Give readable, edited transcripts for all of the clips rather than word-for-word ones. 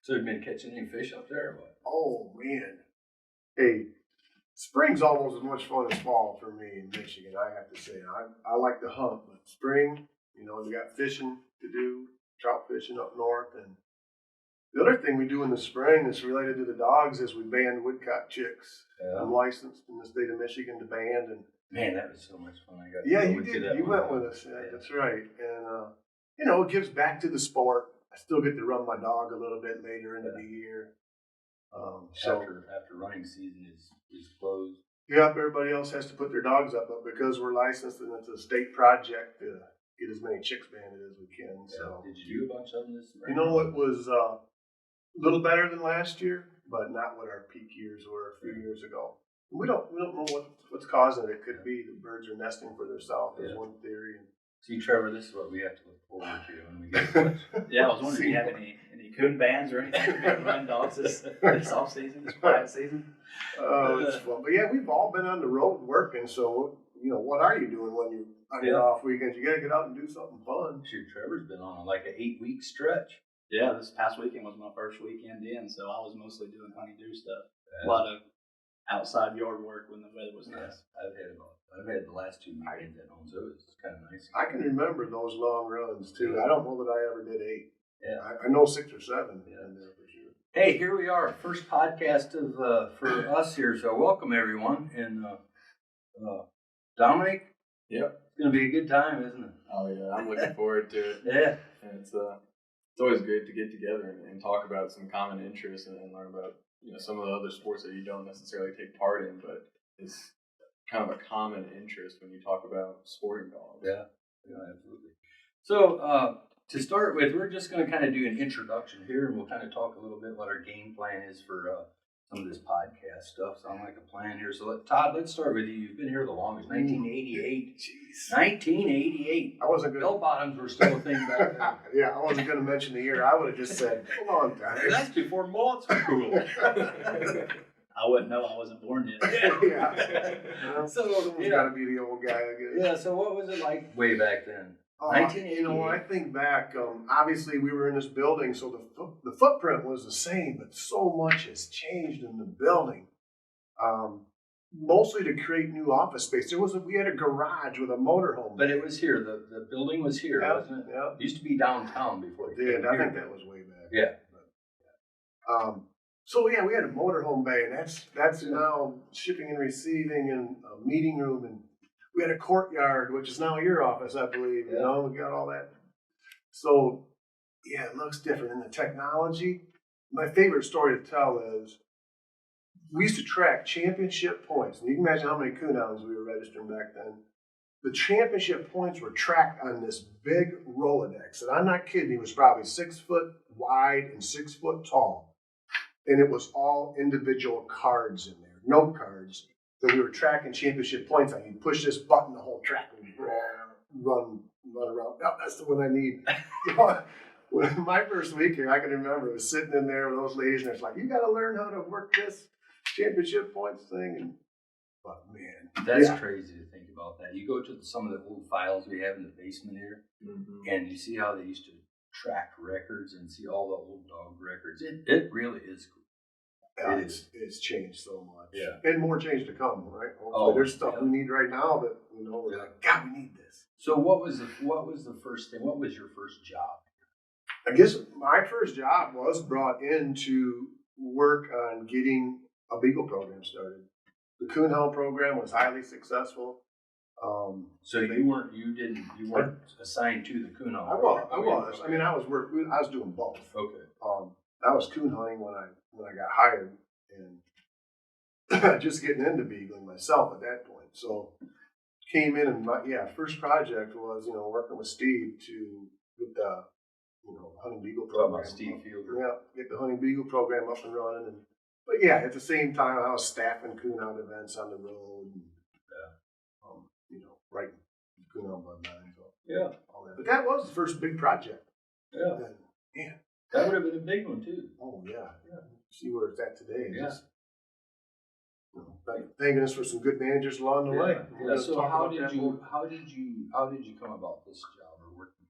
So you've been catching any fish up there or what? Oh, man. Hey, spring's almost as much fun as fall for me in Michigan, I have to say. I like to hunt, but spring, we got fishing to do, trout fishing up north. And the other thing we do in the spring that's related to the dogs is we band woodcock chicks. Yeah. I'm licensed in the state of Michigan to band. And man, that was so much fun. You did. You went with us. Yeah, that's right. And, it gives back to the sport. I still get to run my dog a little bit later into the year. After running season is closed. Yep, everybody else has to put their dogs up, but because we're licensed and it's a state project to get as many chicks banded as we can. Yeah. So did you do a bunch of them this spring? It was a little better than last year, but not what our peak years were a few years ago. We don't know what's causing it. It could be the birds are nesting for themselves. There's one theory. See, Trevor, this is what we have to look forward to when we get Yeah, I was wondering if you have any coon bands or anything to run dogs this off season, this quiet season. Oh, it's fun. But yeah, we've all been on the road working. So what are you doing when you're on your off weekends? You got to get out and do something fun. Shoot, Trevor's been on like an 8-week stretch. Yeah, this past weekend was my first weekend in, so I was mostly doing honey-do stuff. Yeah. A lot of outside yard work when the weather was nice. I've had the last 2 weekends at home, so it's kind of nice. I can remember those long runs too. Yeah. I don't know that I ever did 8. Yeah, I know 6 or 7. Yeah, there for sure. Hey, here we are, first podcast for us here. So welcome everyone, and Dominic. Yep, it's gonna be a good time, isn't it? Oh yeah, I'm looking forward to it. Yeah, and it's always good to get together and talk about some common interests and learn about some of the other sports that you don't necessarily take part in, but it's kind of a common interest when you talk about sporting dogs. Yeah, absolutely. So to start with, we're just going to kind of do an introduction here, and we'll kind of talk a little bit what our game plan is for some of this podcast stuff. Sound like a plan here. So Todd, let's start with you. You've been here the longest, 1988. Jeez. 1988. I wasn't going to. Bell bottoms were still a thing back then. Yeah, I wasn't going to mention the year. I would have just said, hold on, guys. That's before mullets were cool. I wouldn't know. I wasn't born yet. Yeah. So you got to be the old guy, I guess. Yeah. So what was it like way back then? 1988. When I think back, obviously we were in this building, so the footprint was the same, but so much has changed in the building. Mostly to create new office space. We had a garage with a motorhome. But it was here. The building was here, wasn't it? Yeah. It used to be downtown before it did. I think that was way back. Yeah. So yeah, we had a motorhome bay, and that's now shipping and receiving and a meeting room, and we had a courtyard, which is now your office, I believe. Yeah. We got all that. So yeah, it looks different. And the technology, my favorite story to tell is we used to track championship points. And you can imagine how many coonhounds we were registering back then. The championship points were tracked on this big Rolodex. And I'm not kidding, it was probably 6 foot wide and 6 foot tall. And it was all individual cards in there, note cards that we were tracking championship points on. You push this button, the whole track would run around. No, that's the one I need. When my first week here, I can remember, I was sitting in there with those ladies, and it's like, you got to learn how to work this championship points thing. But man, that's crazy to think about that. You go to some of the old files we have in the basement here, and you see how they used to track records and see all the old dog records. It really is cool. Yeah, it's changed so much. Yeah. And more change to come, right? Hopefully there's stuff we need right now that, we're like, God, we need this. So what was the first thing? What was your first job? I guess my first job was brought in to work on getting a Beagle program started. The Coonhound program was highly successful. So you weren't assigned to the Coonhound. I was. I mean, I was doing both. Okay. I was coon hunting when I got hired, and just getting into beagling myself at that point. So came in, and my first project was working with Steve to get the hunting beagle program. Steve Fielder. Yeah, get the hunting beagle program up and running. But yeah, at the same time, I was staffing coonhound events on the road, and writing coonhound bloodline. So yeah, all that. But that was the first big project. Yeah. And, yeah. That would have been a big one too. Oh yeah. See where it's at today. Yeah. Just, thanking us for some good managers along the way. Yeah. So how did you come about this job or working?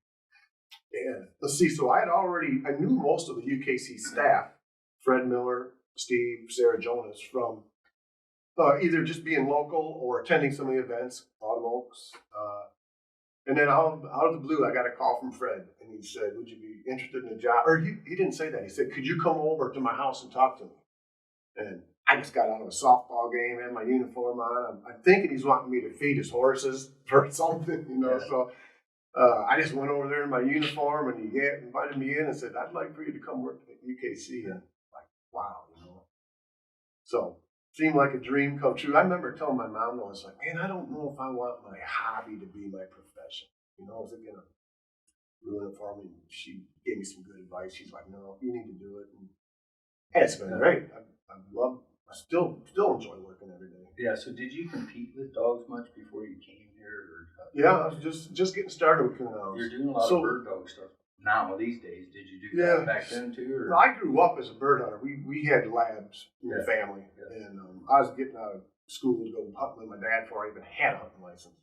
And let's see, so I knew most of the UKC staff, Fred Miller, Steve, Sarah Jonas, from either just being local or attending some of the events, Autumn Oaks. And then out of the blue, I got a call from Fred, and he said, would you be interested in a job? Or he didn't say that. He said, could you come over to my house and talk to me? And I just got out of a softball game, had my uniform on. I'm thinking he's wanting me to feed his horses or something, you know. Yeah. So I just went over there in my uniform, and he invited me in and said, I'd like for you to come work at UKC. And I'm like, wow, you know. So seemed like a dream come true. I remember telling my mom, I was like, man, I don't know if I want my hobby to be my profession. You know, is it going to ruin it for me? She gave me some good advice. She's like, no, you need to do it. And it's been great. I still enjoy working every day. Yeah, so did you compete with dogs much before you came here? Or yeah, I was just getting started with coon. You're doing a lot of bird dog stuff now these days. Did you do that back then too? Or? No, I grew up as a bird hunter. We had labs in the family. Yeah. And I was getting out of school to go hunting with my dad before I even had a hunting license.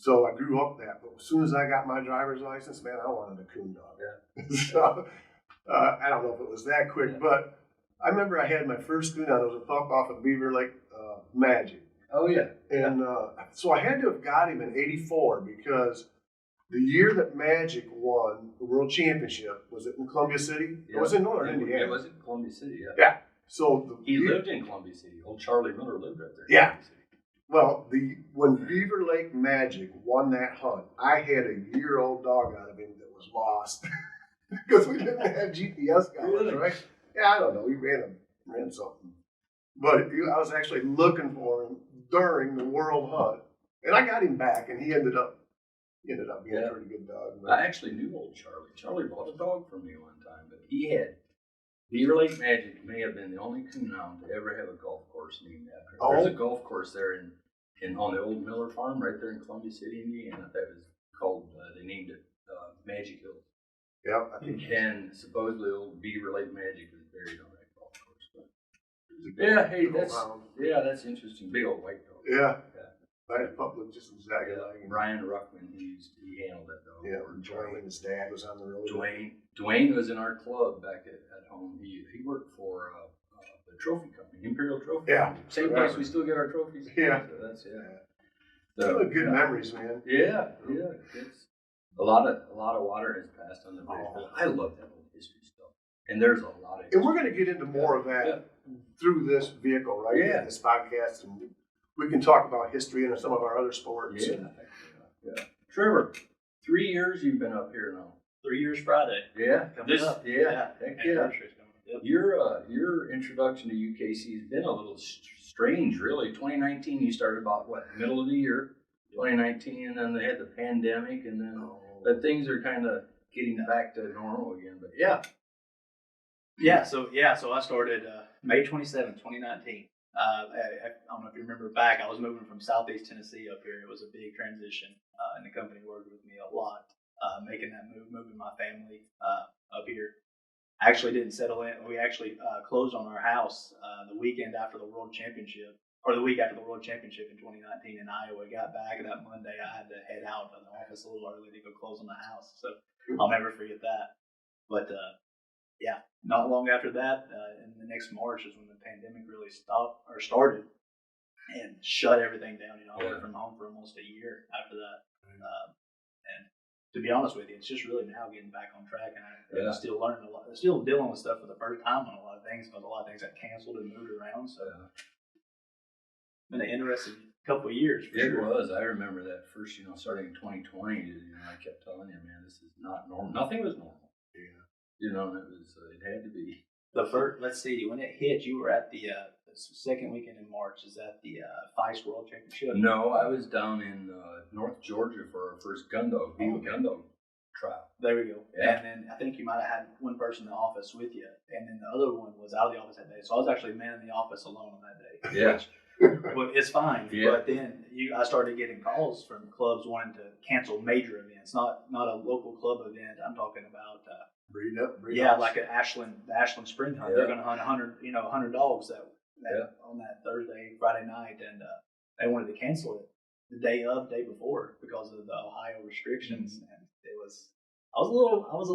So I grew up that. But as soon as I got my driver's license, man, I wanted a coon dog. Yeah. So I don't know if it was that quick, but I remember I had my first coon dog. It was a pup off of Beaver Lake Magic. Oh, yeah. And so I had to have got him in '84 because the year that Magic won the World Championship, was it in Columbia City? Yeah. It was in Northern Indiana. It was in Columbia City, yeah. Yeah. So he lived in Columbia City. Old Charlie Miller lived right there. Yeah. Well, when Beaver Lake Magic won that hunt, I had a year-old dog out of him that was lost because we didn't have GPS guys, right? Yeah, I don't know. We ran something. But I was actually looking for him during the World Hunt, and I got him back, and he ended up being a pretty good dog. I actually knew old Charlie. Charlie bought a dog from me one time, but he had Beaver Lake Magic may have been the only coonhound to ever have a golf course named after him. There's a golf course there on the old Miller farm right there in Columbia City, Indiana. That was called. They named it Magic Hill. Yeah, I think. And supposedly old Beaver Lake Magic was buried on that golf course. But that's interesting. Big old white dog. Yeah. I had a pup look just exactly like him. Ryan Ruckman, he handled that dog. Yeah, Dwayne, his dad was on the road. Dwayne was in our club back at home. He worked for the trophy company, Imperial Trophy. Yeah. Company. Same place we still get our trophies. Yeah. So So, good memories, man. Yeah. It's a lot of water has passed on the bridge. Oh. I love that old history stuff. And there's a lot of history. And we're going to get into more of that through this vehicle, right? Yeah. In this podcast. And we can talk about history and some of our other sports. Yeah. Trevor, 3 years you've been up here now. 3 years Friday. Yeah. Coming up. Heck yeah. Yep. Your introduction to UKC has been a little strange, really. 2019, you started about middle of the year, 2019, and then they had the pandemic, and then but things are kind of getting back to normal again. But So I started May 27, 2019. I don't know if you remember back. I was moving from Southeast Tennessee up here. It was a big transition, and the company worked with me a lot, making that move, moving my family up here. I actually didn't settle in. We actually closed on our house the weekend after the World Championship, or the week after the World Championship in 2019 in Iowa. Got back that Monday. I had to head out of the office a little early to go close on the house. So I'll never forget that. But not long after that, in the next March is when the pandemic really started and shut everything down. I worked from home for almost a year after that. And to be honest with you, it's just really now getting back on track, and I'm still learning a lot. Still dealing with stuff for the first time on a lot of things, because a lot of things got canceled and moved around. So it's been an interesting couple of years. It was. I remember that first, starting in 2020. I kept telling you, man, this is not normal. Nothing was normal. Yeah. And it had to be. The first. Let's see. When it hit, you were at the second weekend in March. Is that the Feist World Championship? No, I was down in North Georgia for our first gun dog trial. There we go. Yeah. And then I think you might have had one person in the office with you, and then the other one was out of the office that day. So I was actually man in the office alone on that day. Yeah. Well, it's fine. Yeah. But then I started getting calls from clubs wanting to cancel major events, not a local club event. I'm talking about breed up. Like the Ashland Spring Hunt. They're going to hunt 100 dogs that on that Thursday, Friday night, and they wanted to cancel it the day before because of the Ohio restrictions. And was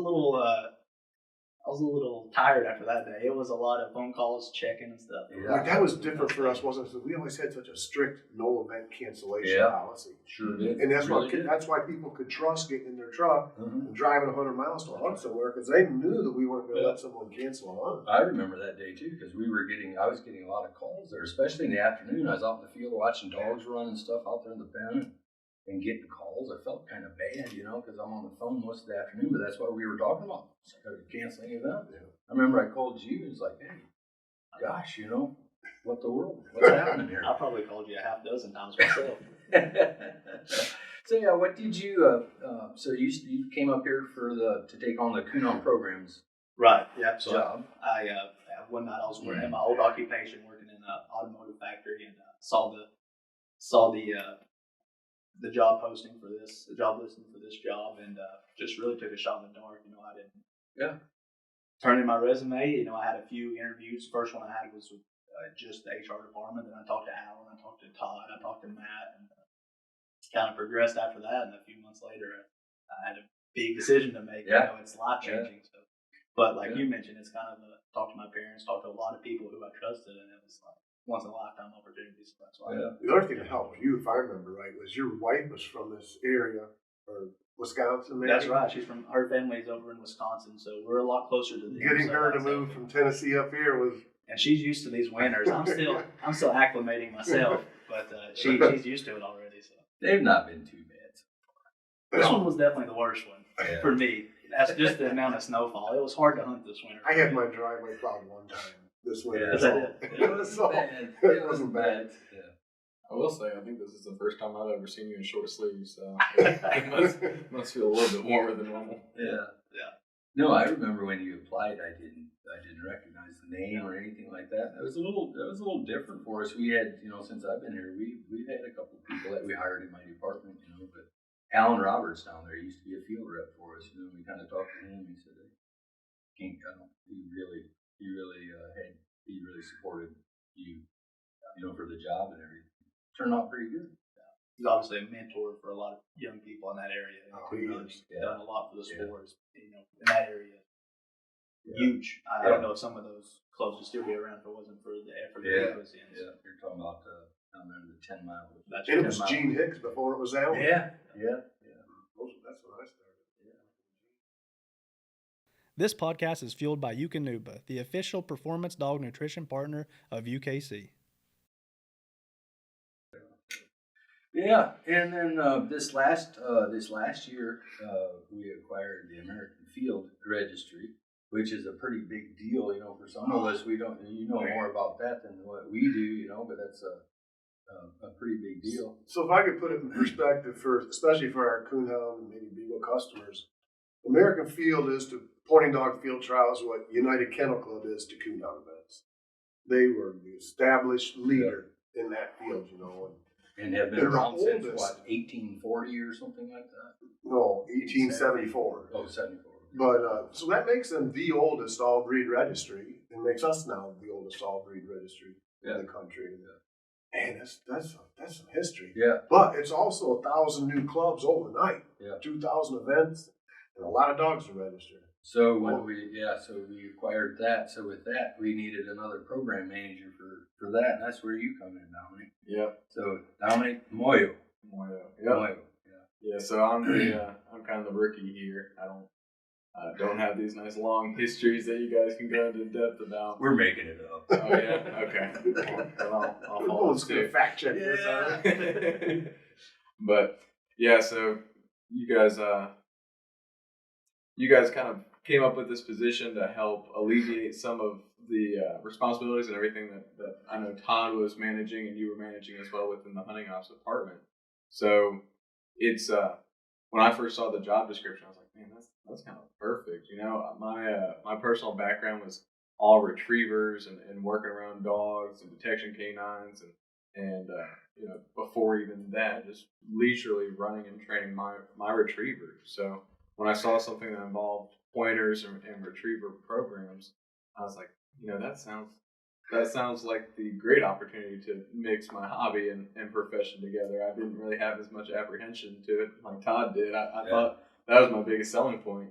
a little tired after that day. It was a lot of phone calls, checking and stuff. Like, that was different for us, wasn't it? We always had such a strict no event cancellation policy. Sure did. And that's Really that's why people could trust getting in their truck and driving 100 miles to hunt somewhere, because they knew that we weren't going to let someone cancel a hunt. I remember that day too, because I was getting a lot of calls there, especially in the afternoon. I was out in the field watching dogs run and stuff out there in the pen and getting calls. I felt kind of bad, because I'm on the phone most of the afternoon, but that's what we were talking about, canceling the event. I remember I called you and was like, hey, gosh, what the world? What's happening here? I probably called you a half dozen times myself. So yeah, what did you? So you came up here to take on the Kennel programs, right? Yeah. So job. I one night I was working at my old occupation, working in an automotive factory, and saw the job posting for this, the job listing for this job, and just really took a shot in the dark. I didn't turn in my resume. I had a few interviews. First one I had was with just the HR department. Then I talked to Alan, I talked to Todd, I talked to Matt, and kind of progressed after that. And a few months later, I had a big decision to make. It's life changing. So, but like you mentioned, it's kind of talk to my parents, talk to a lot of people who I trusted, and it was like once in a lifetime opportunity. So that's why. The other thing that helped you, if I remember right, was your wife was from this area, or Wisconsin, maybe? That's right. Her family's over in Wisconsin, so we're a lot closer to the. Getting her to move from Tennessee up here was. And she's used to these winters. I'm still acclimating myself, but she's used to it already. So they've not been too bad. This one was definitely the worst one for me. That's just the amount of snowfall. It was hard to hunt this winter. I had my driveway plowed one time this winter. It wasn't bad. Yeah. I will say, I think this is the first time I've ever seen you in short sleeves, so it must feel a little bit warmer than normal. Yeah. No, I remember when you applied, I didn't recognize the name or anything like that. That was a little different for us. We had, since I've been here, we've had a couple of people that we hired in my department, but Alan Roberts down there used to be a field rep for us. We kind of talked to him. He said, he really supported you, for the job and everything. Turned out pretty good. He's obviously a mentor for a lot of young people in that area. He's done a lot for the sports, in that area. Huge. I don't know if some of those clubs would still be around if it wasn't for the effort that he was in. Yeah, you're talking about down there in the 10 mile. And it was Gene Hicks before it was Alan. Yeah. That's when I started. Yeah. This podcast is fueled by Eukanuba, the official performance dog nutrition partner of UKC. Yeah, and then this last year we acquired the American Field Registry, which is a pretty big deal. For some of us, we don't. More about that than what we do. But that's a pretty big deal. So if I could put it in perspective especially for our coonhound and maybe beagle customers, American Field is to pointing dog field trials what United Kennel Club is to coonhound events. They were the established leader in that field, And have been around since, 1840 or something like that? No, 1874. Oh, 74. But, so that makes them the oldest all-breed registry, and makes us now the oldest all-breed registry in the country. And that's some history. Yeah. But it's also 1,000 new clubs overnight. Yeah. 2,000 events, and a lot of dogs to register. So we acquired that. So with that, we needed another program manager for that, and that's where you come in, Dominic. Yeah. So Dominic Moyo. Yeah. So I'm kind of the rookie here. I don't have these nice long histories that you guys can go into depth about. We're making it up. Oh yeah. Okay. Well, I'll follow suit. Fact check this out. But yeah, so you guys kind of came up with this position to help alleviate some of the responsibilities and everything that I know Todd was managing and you were managing as well within the hunting ops department. So it's when I first saw the job description, I was like, man, that's kind of perfect. My personal background was all retrievers and working around dogs and detection canines and before even that, just leisurely running and training my retrievers. So when I saw something that involved pointers and retriever programs, I was like, that sounds like the great opportunity to mix my hobby and profession together. I didn't really have as much apprehension to it like Todd did. I that was my biggest selling point.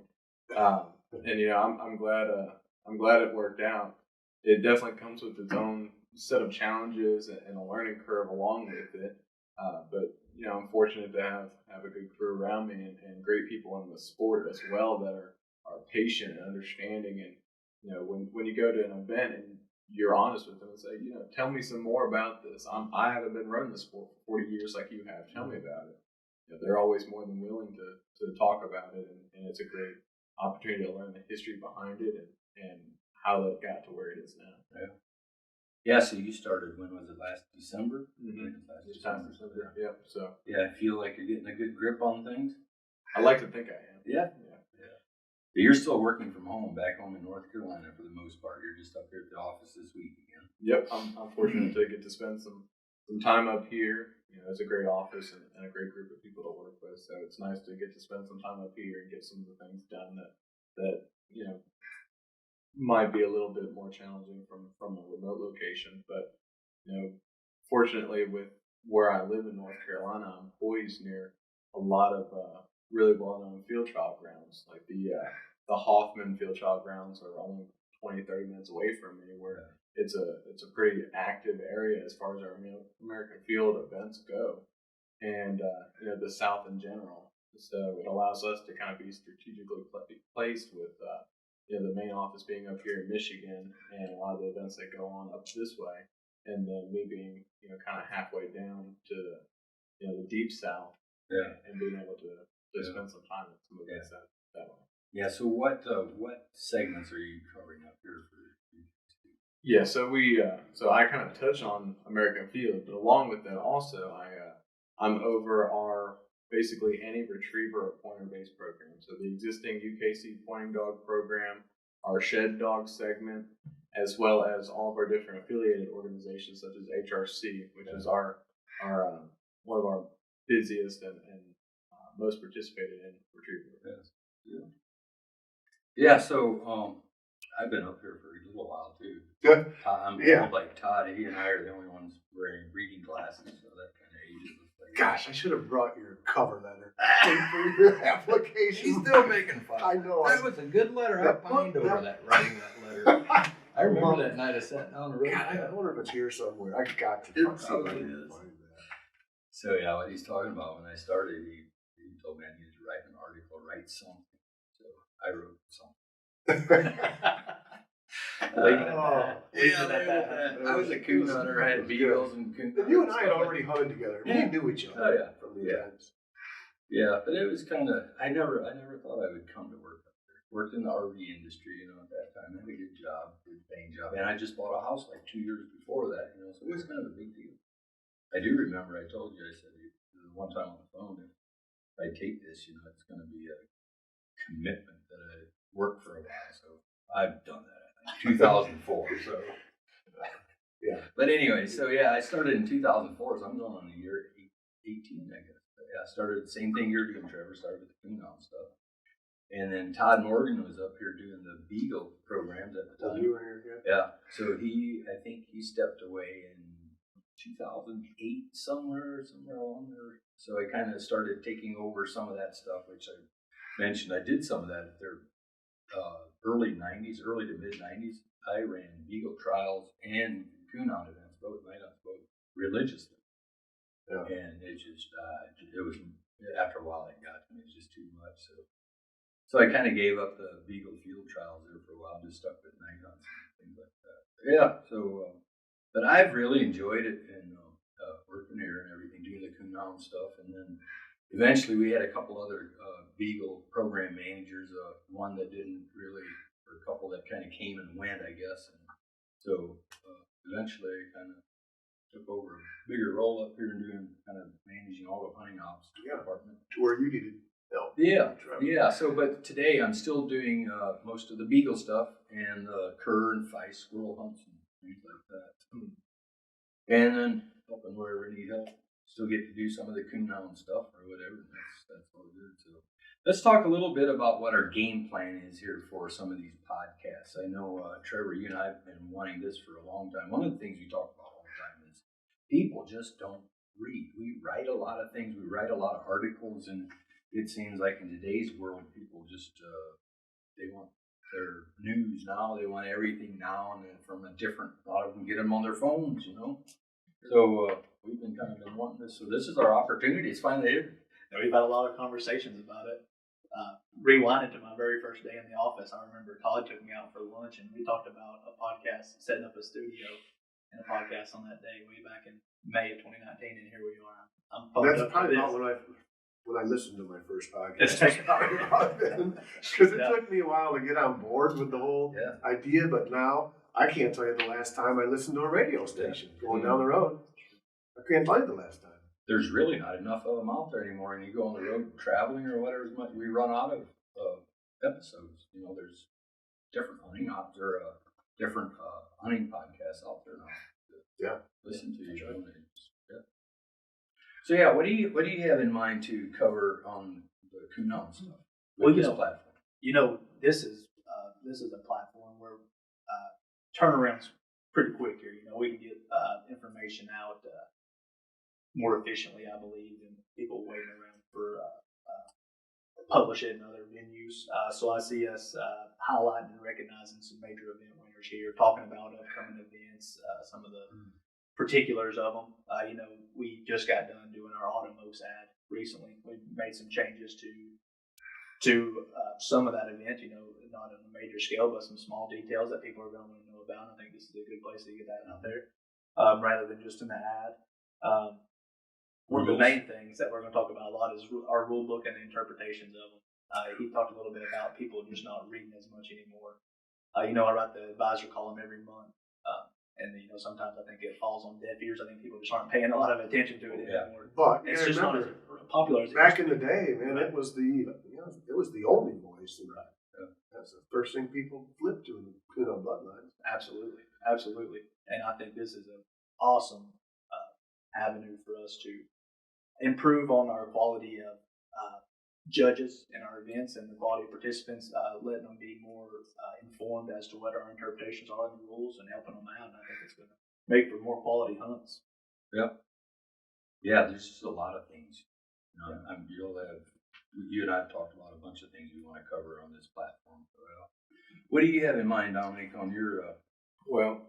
And you know, I'm glad it worked out. It definitely comes with its own set of challenges and a learning curve along with it. But you know, I'm fortunate to have a good crew around me and great people in the sport as well that are patient and understanding. And you know, when you go to an event and you're honest with them and say, you know, tell me some more about this. I haven't been running the sport for 40 years like you have. Tell me about it. You know, they're always more than willing to talk about it, and it's a great opportunity to learn the history behind it and how it got to where it is now. Yeah. Yeah, so you started, when was it, last December? Mm-hmm. Last December. Yeah. So yeah, I feel like you're getting a good grip on things. I like to think I am. Yeah. But you're still working from home, back home in North Carolina for the most part. You're just up here at the office this week again. Yep, I'm fortunate to get to spend some time up here. You know, it's a great office and a great group of people to work with. So it's nice to get to spend some time up here and get some of the things done that you know might be a little bit more challenging from a remote location. But you know, fortunately, with where I live in North Carolina, I'm poised near a lot of really well-known field trial grounds. Like the Hoffman field trial grounds are only 20-30 minutes away from me, where it's a pretty active area as far as our American field events go, and you know, the South in general. So it allows us to kind of be strategically placed with you know, the main office being up here in Michigan, and a lot of the events that go on up this way, and then me being, you know, kind of halfway down to the, you know, the deep South, and being able to spend some time at some events that way. Yeah, so what segments are you covering up here for? Yeah, so so I kind of touch on American Field, but along with that also, I'm over our basically any retriever or pointer-based program. So the existing UKC pointing dog program, our shed dog segment, as well as all of our different affiliated organizations such as HRC, which is our one of our busiest and most participated in retriever events. Yeah, so I've been up here for a little while too. Good. I'm old like Todd. He and I are the only ones wearing reading glasses, so that kind of ages us. Gosh, I should have brought your cover letter for your application. He's still making fun. I know. That was a good letter. I pined over writing that letter. I remember that night I sat down and wrote God, I that. wonder if it's here somewhere. I got to It find probably it. is. So yeah, what he's talking about, when I started, he told me I needed to write an article, write something. So I wrote something. Leave it at that. I was a coon hunter. I had beagles and coon. You and I had already hunted together. Yeah. We knew each other. Oh yeah, From the events. Yeah, but it was kind of. I never thought I would come to work up there. Worked in the RV industry, you know, at that time. Had a good job, good paying job, and I just bought a house like 2 years before that, you know. So it was kind of a big deal. I do remember I told you, I said one time on the phone, if I take this, you know, it's going to be a commitment that I work for a while. So I've done that. 2004. So yeah. But anyway, so yeah, I started in 2004. So I'm going on a year 18, I guess. But yeah, I started the same thing you're doing, Trevor. Started with the coon hound stuff, and then Todd Morgan was up here doing the beagle programs at the time. You were here, Yeah. So I think he stepped away in 2008 somewhere along there. So I kind of started taking over some of that stuff, which I mentioned. I did some of that at their early to mid 90s. I ran beagle trials and coon hound events, both night hunts, both religiously. Yeah. And it just, it was, after a while it got to me, it was just too much. So I kind of gave up the beagle field trials there for a while, just stuck with night hunts and things like that. Yeah, so, but I've really enjoyed it and working here and everything, doing the coon hound stuff. And then eventually we had a couple other beagle program managers, one that didn't really, or a couple that kind of came and went, I guess. And so eventually I kind of took over a bigger role up here and doing kind of managing all the hunting ops department. To where you needed help. Yeah. So, but today I'm still doing most of the beagle stuff and the cur and feist squirrel hunts and things like that. And then helping wherever I need help. Still get to do some of the coon hound stuff or whatever. That's all good. So let's talk a little bit about what our game plan is here for some of these podcasts. I know, Trevor, you and I have been wanting this for a long time. One of the things we talk about all the time is people just don't read. We write a lot of things. We write a lot of articles, and it seems like in today's world, people just, they want their news now. They want everything now, and then from a lot of them get them on their phones, So we've been wanting this. So this is our opportunity. It's finally here. And we've had a lot of conversations about it. Rewinding to my very first day in the office, I remember Todd took me out for lunch, and we talked about a podcast, setting up a studio and a podcast on that day way back in May of 2019, and here we are. I'm pumped That's up probably for not this. when I listened to my first podcast. Because it took me a while to get on board with the whole idea, but now I can't tell you the last time I listened to a radio station going down the road. I can't tell you the last time. There's really not enough of them out there anymore, and you go on the road traveling or whatever, we run out of episodes. There's different hunting ops or different hunting podcasts out there now. Listen to you. So what do you have in mind to cover on the Coon Hunt stuff? This platform. This is a platform where turnaround's pretty quick here. We can get information out more efficiently, I believe, than people waiting around for publish it in other venues. So I see us highlighting and recognizing some major event winners here, talking about upcoming events, some of the particulars of them. We just got done doing our autumn oaks ad recently. We made some changes to some of that event, not on a major scale, but some small details that people are going to want to know about. I think this is a good place to get that out there, rather than just in the ad. One of the main things that we're going to talk about a lot is our rule book and the interpretations of them. He talked a little bit about people just not reading as much anymore. I write the advisor column every month, and sometimes I think it falls on deaf ears. I think people just aren't paying a lot of attention to it anymore. But it's just not as popular as it back in the day, man. It was the only voice. That's the first thing people flip to in the Coon Hunt bloodlines. Absolutely. And I think this is an awesome avenue for us to improve on our quality of judges in our events and the quality of participants, letting them be more informed as to what our interpretations are of the rules and helping them out. And I think it's going to make for more quality hunts. Yeah, there's just a lot of things. You and I have talked about a bunch of things we want to cover on this platform. What do you have in mind, Dominic, on your? Well,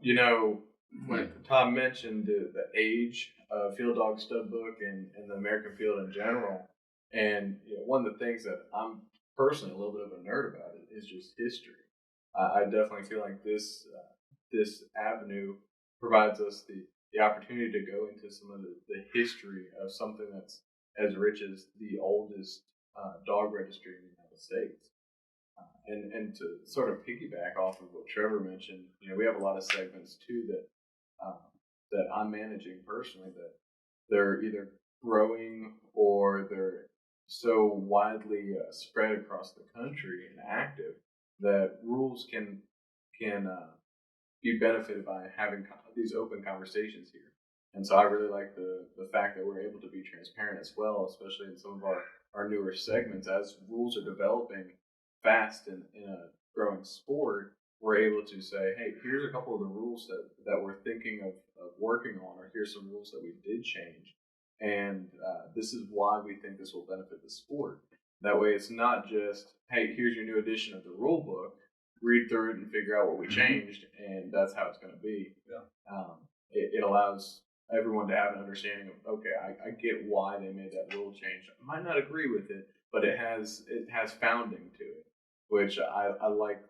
when Tom mentioned the age of Field Dog Stud Book and the American Field in general, and one of the things that I'm personally a little bit of a nerd about it is just history. I definitely feel like this avenue provides us the opportunity to go into some of the history of something that's as rich as the oldest dog registry in the United States. And to sort of piggyback off of what Trevor mentioned, we have a lot of segments too that I'm managing personally that they're either growing or they're so widely spread across the country and active that rules can be benefited by having these open conversations here. And so I really like the fact that we're able to be transparent as well, especially in some of our newer segments. As rules are developing fast in a growing sport, we're able to say, hey, here's a couple of the rules that we're thinking of working on, or here's some rules that we did change. And this is why we think this will benefit the sport. That way it's not just, hey, here's your new edition of the rule book, read through it and figure out what we changed, and that's how it's going to be. It allows everyone to have an understanding of, okay, I get why they made that rule change. I might not agree with it, but it has founding to it, which I like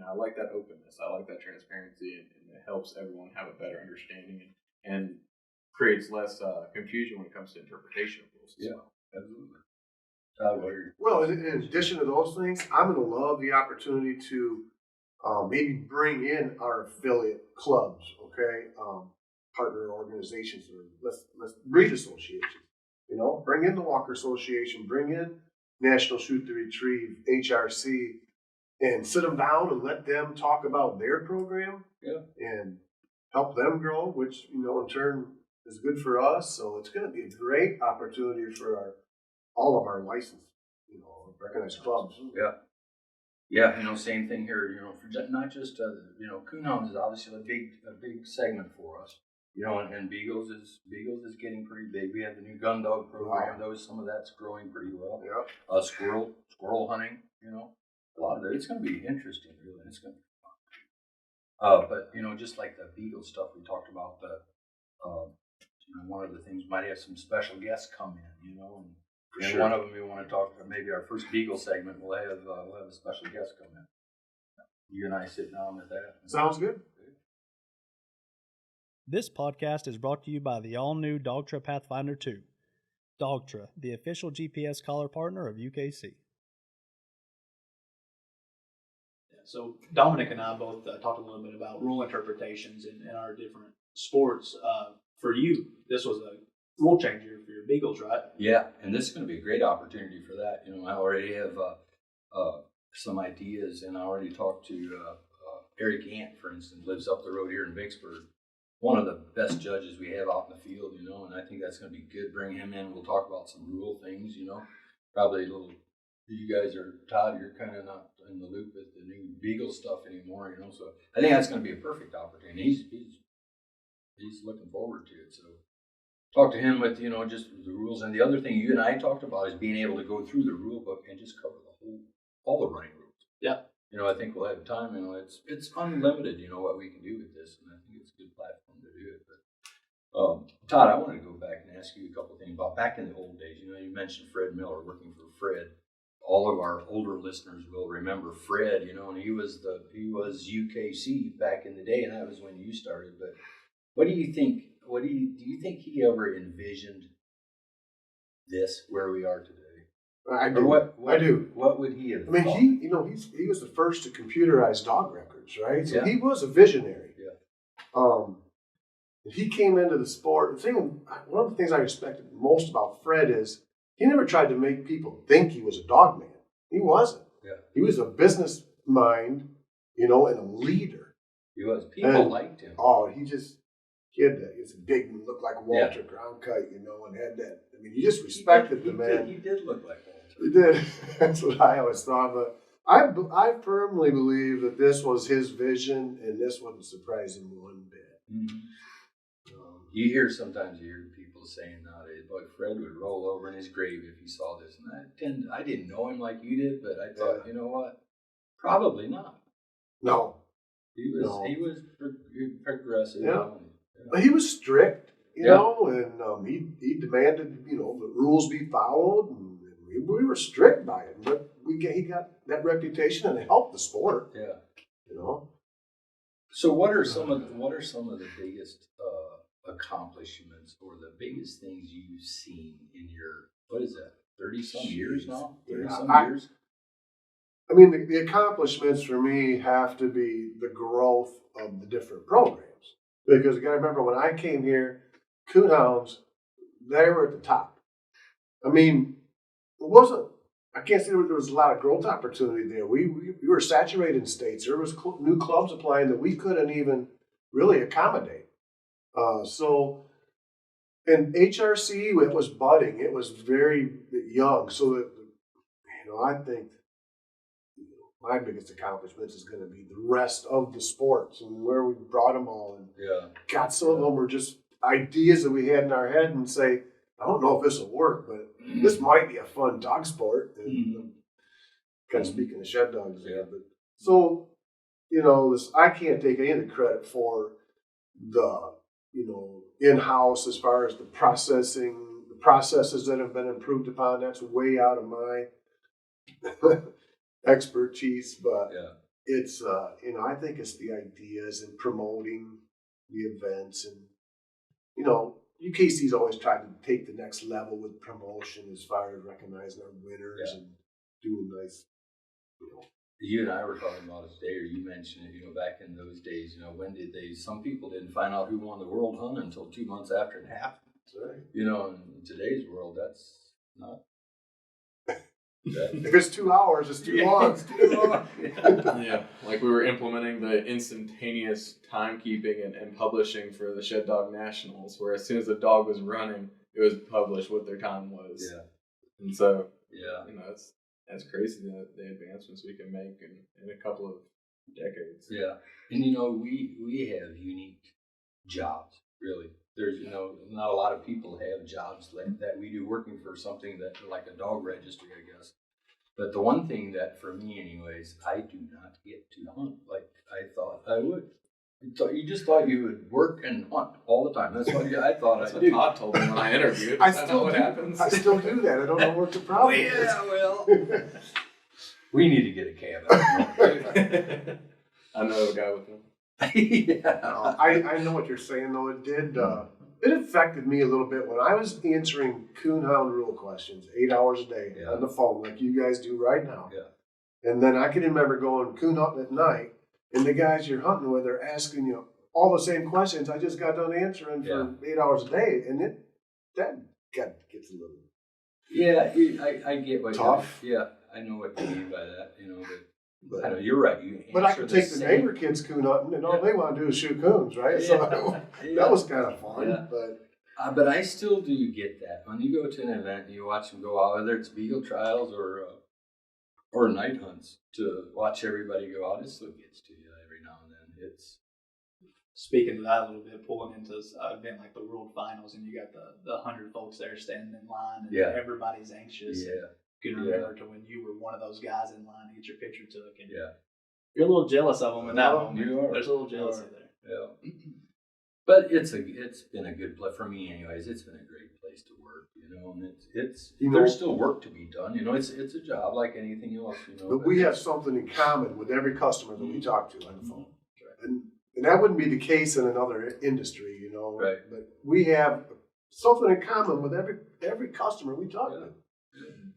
I like that openness. I like that transparency, and it helps everyone have a better understanding and creates less confusion when it comes to interpretation of rules as well. Absolutely. Well, in addition to those things, I'm going to love the opportunity to maybe bring in our affiliate clubs, okay, partner organizations, or let's breed associations. Bring in the Walker Association, bring in National Shoot to Retrieve, HRC, and sit them down and let them talk about their program and help them grow, which in turn is good for us. So it's going to be a great opportunity for all of our licensed, recognized clubs. Yeah, same thing here. For not just Coon Hunt is obviously a big segment for us. You know, and Beagles is getting pretty big. We have the new gun dog program. Some of that's growing pretty well. Yeah. Squirrel hunting. You know, a lot of it. It's going to be interesting, really. It's going to be fun. But you know, just like the Beagle stuff we talked about, you know, one of the things might have some special guests come in. You know, and sure. One of them we want to talk to. Maybe our first Beagle segment, we'll have a special guest come in. You and I sit down with that. Sounds good. This podcast is brought to you by the all-new Dogtra Pathfinder 2. Dogtra, the official GPS collar partner of UKC. So Dominic and I both talked a little bit about rule interpretations in our different sports. For you, this was a rule changer for your Beagles, right? Yeah, and this is going to be a great opportunity for that. You know, I already have some ideas, and I already talked to Eric Ant, for instance, lives up the road here in Vicksburg. One of the best judges we have out in the field, you know, and I think that's going to be good. Bring him in. We'll talk about some rule things, you know. Probably a little. You guys are, Todd, you're kind of not in the loop with the new Beagle stuff anymore, you know. So I think that's going to be a perfect opportunity. He's looking forward to it. So talk to him with, you know, just the rules. And the other thing you and I talked about is being able to go through the rule book and just cover all the running rules. Yeah. You know, I think we'll have time. You know, it's unlimited. You know what we can do with this, and I think it's a good platform to do it. But Todd, I wanted to go back and ask you a couple of things about back in the old days. You know, you mentioned Fred Miller working for Fred. All of our older listeners will remember Fred. You know, and he was UKC back in the day, and that was when you started. But what do you think? Do you think he ever envisioned this where we are today? I do. I do. What would he have? I mean, thought? he was the first to computerize dog records, right? So Yeah. he was a visionary. Yeah. He came into the sport. One of the things I respected most about Fred is he never tried to make people think he was a dog man. He wasn't. Yeah. He was a business mind, you know, and a leader. He was. People liked him. Oh, he had that. He was a big, looked like Walter Cronkite, you know, and had that. I mean, you just respected the man. He did look like Walter. He did. That's what I always thought. But I firmly believe that this was his vision, and this wouldn't surprise him one bit. Mm-hmm. You hear people saying nowadays, boy, Fred would roll over in his grave if he saw this. And I didn't know him like you did, but I thought, you know what? Probably not. No. He was progressive. Yeah. But he was strict, you know, and he demanded, you know, the rules be followed, and we were strict by it. But he got that reputation, and it helped the sport. Yeah. You know. So what are some of the biggest accomplishments or the biggest things you've seen in your 30-some years now? 30-some years? I mean, the accomplishments for me have to be the growth of the different programs. Because you got to remember, when I came here, coonhounds, they were at the top. I mean, I can't say there was a lot of growth opportunity there. We were saturated in states. There was new clubs applying that we couldn't even really accommodate. And HRC, it was budding. It was very young. So that, you know, I think my biggest accomplishments is going to be the rest of the sports and where we brought them all. And God, some of them were just ideas that we had in our head and say, I don't know if this will work, but this might be a fun dog sport. And kind of speaking of shed dogs there. But so, you know, I can't take any of the credit for the, you know, in-house as far as the processes that have been improved upon. That's way out of my expertise, but it's, you know, I think it's the ideas and promoting the events, and, you know, UKC's always tried to take the next level with promotion as far as recognizing our winners and doing nice, you know. You and I were talking about it today, or you mentioned it, you know, back in those days, you know, some people didn't find out who won the world hunt until 2 months after it happened. That's right. You know, in today's world, that's not. If it's 2 hours, it's too long. It's too long. Yeah, like we were implementing the instantaneous timekeeping and publishing for the Shed Dog Nationals, where as soon as the dog was running, it was published what their time was. Yeah. And so, you know, that's crazy, the advancements we can make in a couple of decades. Yeah. And, you know, we have unique jobs. really. There's, not a lot of people have jobs like that we do, working for something that like a dog registry, I guess. But the one thing that, for me anyways, I do not get to hunt like I thought I would. You just thought you would work and hunt all the time. That's what I thought That's I'd what do. Todd told me when I interviewed. I Is that still not what do. happens? I still do that. I don't know what the problem is. Well, we need to get a cabin. I know a guy with one. Yeah. I know what you're saying though. It did. It affected me a little bit when I was answering coonhound rule questions 8 hours a day on the phone, like you guys do right now. Yeah. And then I can remember going coon hunting at night, and the guys you're hunting with are asking you all the same questions I just got done answering for 8 hours a day, and that gets a little. Yeah, I get what tough. I know what you mean by that. But I know you're right. But I could take the neighbor kids coon hunting, and all they want to do is shoot coons, right? Yeah. So that was kind of fun. Yeah. But I still do get that when you go to an event and you watch them go out, whether it's beagle trials or night hunts, to watch everybody go out. It still gets to you every now and then. It's speaking to that a little bit, pulling into an event like the World Finals, and you got the 100 folks there standing in line, and everybody's anxious. Yeah. You can remember to when you were one of those guys in line to get your picture took, and Yeah. you're a little jealous of them in that moment. You are. There's a little jealousy there. Yeah. But it's been a good play for me anyways. It's been a great place to work, and it's there's still work to be done. It's a job like anything else, But we have something in common with every customer that we talk to on the phone. And that wouldn't be the case in another industry, Right. But we have something in common with every customer we talk to.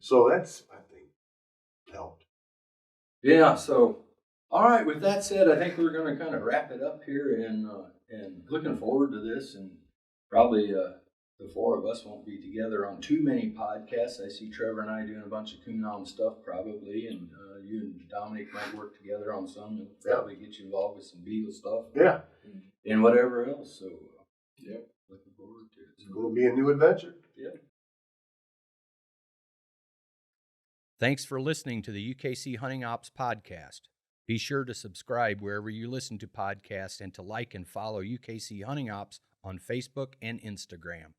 So that's, I think, helped. Yeah, so all right, with that said, I think we're going to kind of wrap it up here, and looking forward to this, and probably the four of us won't be together on too many podcasts. I see Trevor and I doing a bunch of coonhound stuff probably, and you and Dominic might work together on some, and probably get you involved with some beagle stuff. Yeah. And whatever else. So looking forward to it. It's going to be a new adventure. Yeah. Thanks for listening to the UKC Hunting Ops Podcast. Be sure to subscribe wherever you listen to podcasts and to like and follow UKC Hunting Ops on Facebook and Instagram.